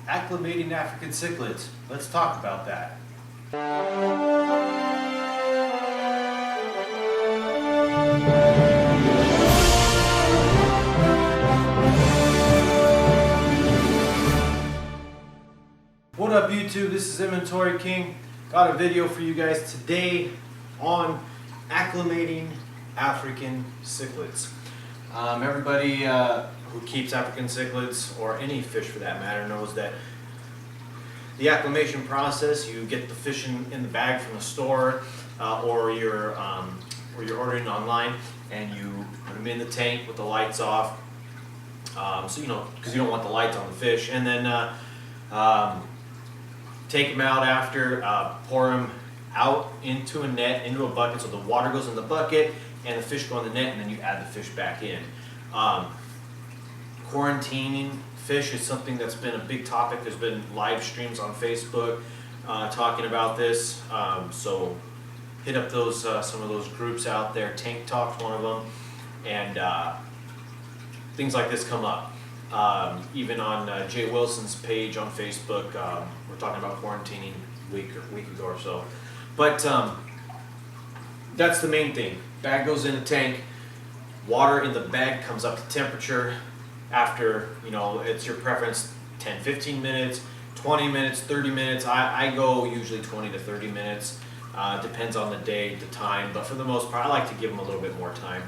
acclimating African cichlids. Let's talk about that. What up YouTube, this is Inventory King. Got a video for you guys today on acclimating African cichlids. Everybody who keeps African cichlids, or any fish for that matter, knows that the acclimation process, you get the fish in the bag from the store, or you're ordering online, and you put them in the tank with the lights off, so because you don't want the lights on the fish, and then take them out after, pour them out into a net, into a bucket, so the water goes in the bucket and the fish go in the net, and then you add the fish back in. Quarantining fish is something that's been a big topic. There's been live streams on Facebook talking about this, so hit up those some of those groups out there. Tank Talk's one of them, and things like this come up. Even on Jay Wilson's page on Facebook, we're talking about quarantining a week ago or so. But that's the main thing. Bag goes in the tank, water in the bag comes up to temperature after, it's your preference, 10, 15 minutes, 20 minutes, 30 minutes. I go usually 20 to 30 minutes. Depends on the day, the time, but for the most part, I like to give them a little bit more time.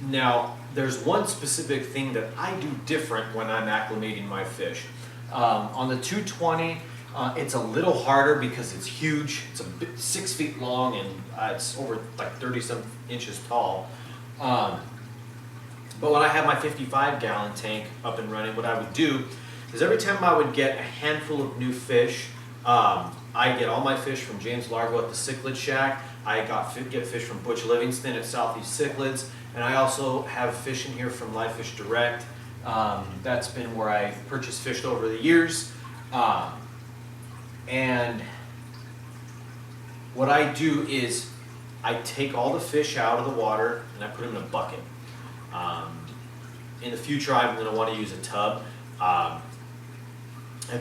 Now, there's one specific thing that I do different when I'm acclimating my fish. On the 220, it's a little harder because it's huge. It's 6 feet long, and it's over like 30-some inches tall. But when I have my 55-gallon tank up and running, what I would do is every time I would get a handful of new fish, I get all my fish from James Largo at the Cichlid Shack. I get fish from Butch Livingston at Southeast Cichlids, and I also have fish in here from Live Fish Direct. That's been where I purchased fish over the years. And what I do is I take all the fish out of the water and I put them in a bucket. In the future, I'm going to want to use a tub. I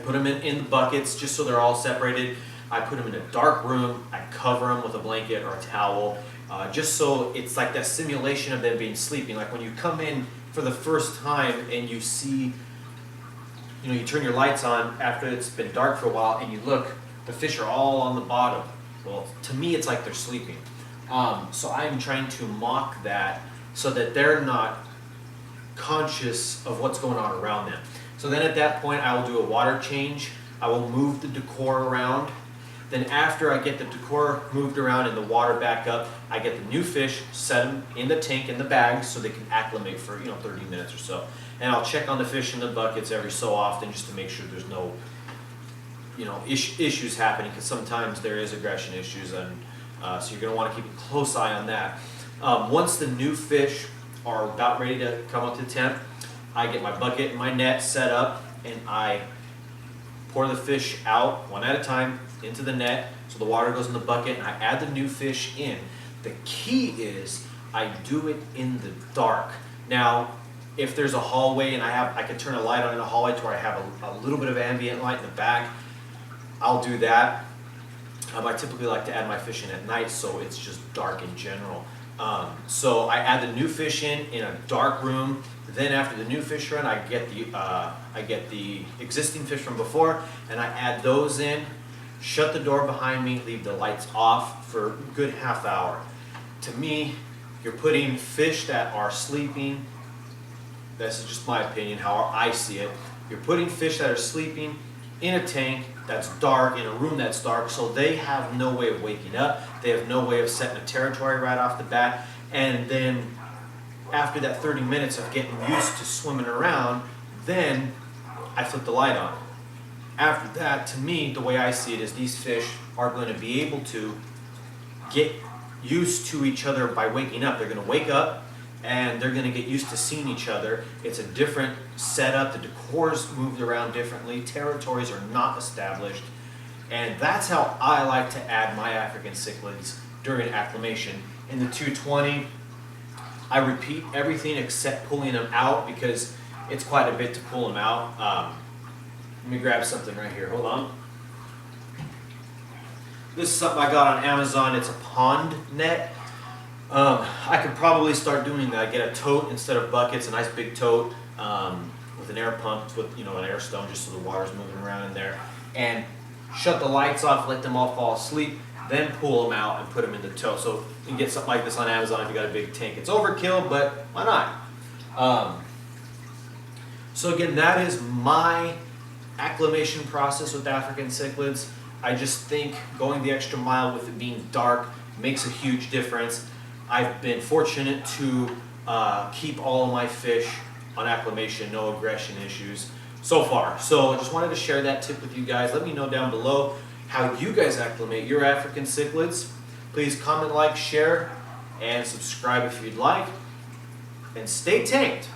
put them in the buckets just so they're all separated. I put them in a dark room. I cover them with a blanket or a towel, just so it's like that simulation of them being sleeping. Like when you come in for the first time and you see, you turn your lights on after it's been dark for a while, and you look, the fish are all on the bottom. Well, to me, it's like they're sleeping. So I'm trying to mock that so that they're not conscious of what's going on around them. So then at that point, I will do a water change. I will move the decor around. Then after I get the decor moved around and the water back up, I get the new fish, set them in the tank, in the bag, so they can acclimate for 30 minutes or so. And I'll check on the fish in the buckets every so often just to make sure there's no issues happening, because sometimes there is aggression issues, and so you're going to want to keep a close eye on that. Once the new fish are about ready to come up to temp, I get my bucket and my net set up, and I pour the fish out one at a time into the net, so the water goes in the bucket, and I add the new fish in. The key is I do it in the dark. Now, if there's a hallway and I can turn a light on in the hallway to where I have a little bit of ambient light in the back, I'll do that. I typically like to add my fish in at night, so it's just dark in general. So I add the new fish in a dark room. Then after the new fish run, I get the existing fish from before, and I add those in. Shut the door behind me, leave the lights off for a good half hour. To me, you're putting fish that are sleeping. This is just my opinion, how I see it. You're putting fish that are sleeping in a tank that's dark, in a room that's dark, so they have no way of waking up. They have no way of setting a territory right off the bat. And then after that 30 minutes of getting used to swimming around, then I flip the light on. After that, to me, the way I see it is these fish are going to be able to get used to each other by waking up. They're going to wake up and they're going to get used to seeing each other. It's a different setup. The decor's moved around differently. Territories are not established. And that's how I like to add my African cichlids during acclimation. In the 220, I repeat everything except pulling them out, because it's quite a bit to pull them out. Let me grab something right here, hold on. This is something I got on Amazon, it's a pond net. I could probably start doing that. I get a tote instead of buckets, a nice big tote with an air pump, with an air stone just so the water's moving around in there. And shut the lights off, let them all fall asleep, then pull them out and put them in the tote. So you can get something like this on Amazon if you got a big tank. It's overkill, but why not? So again, that is my acclimation process with African cichlids. I just think going the extra mile with it being dark makes a huge difference. I've been fortunate to keep all of my fish on acclimation, no aggression issues so far. So I just wanted to share that tip with you guys. Let me know down below how you guys acclimate your African cichlids. Please comment, like, share, and subscribe if you'd like. And stay tanked.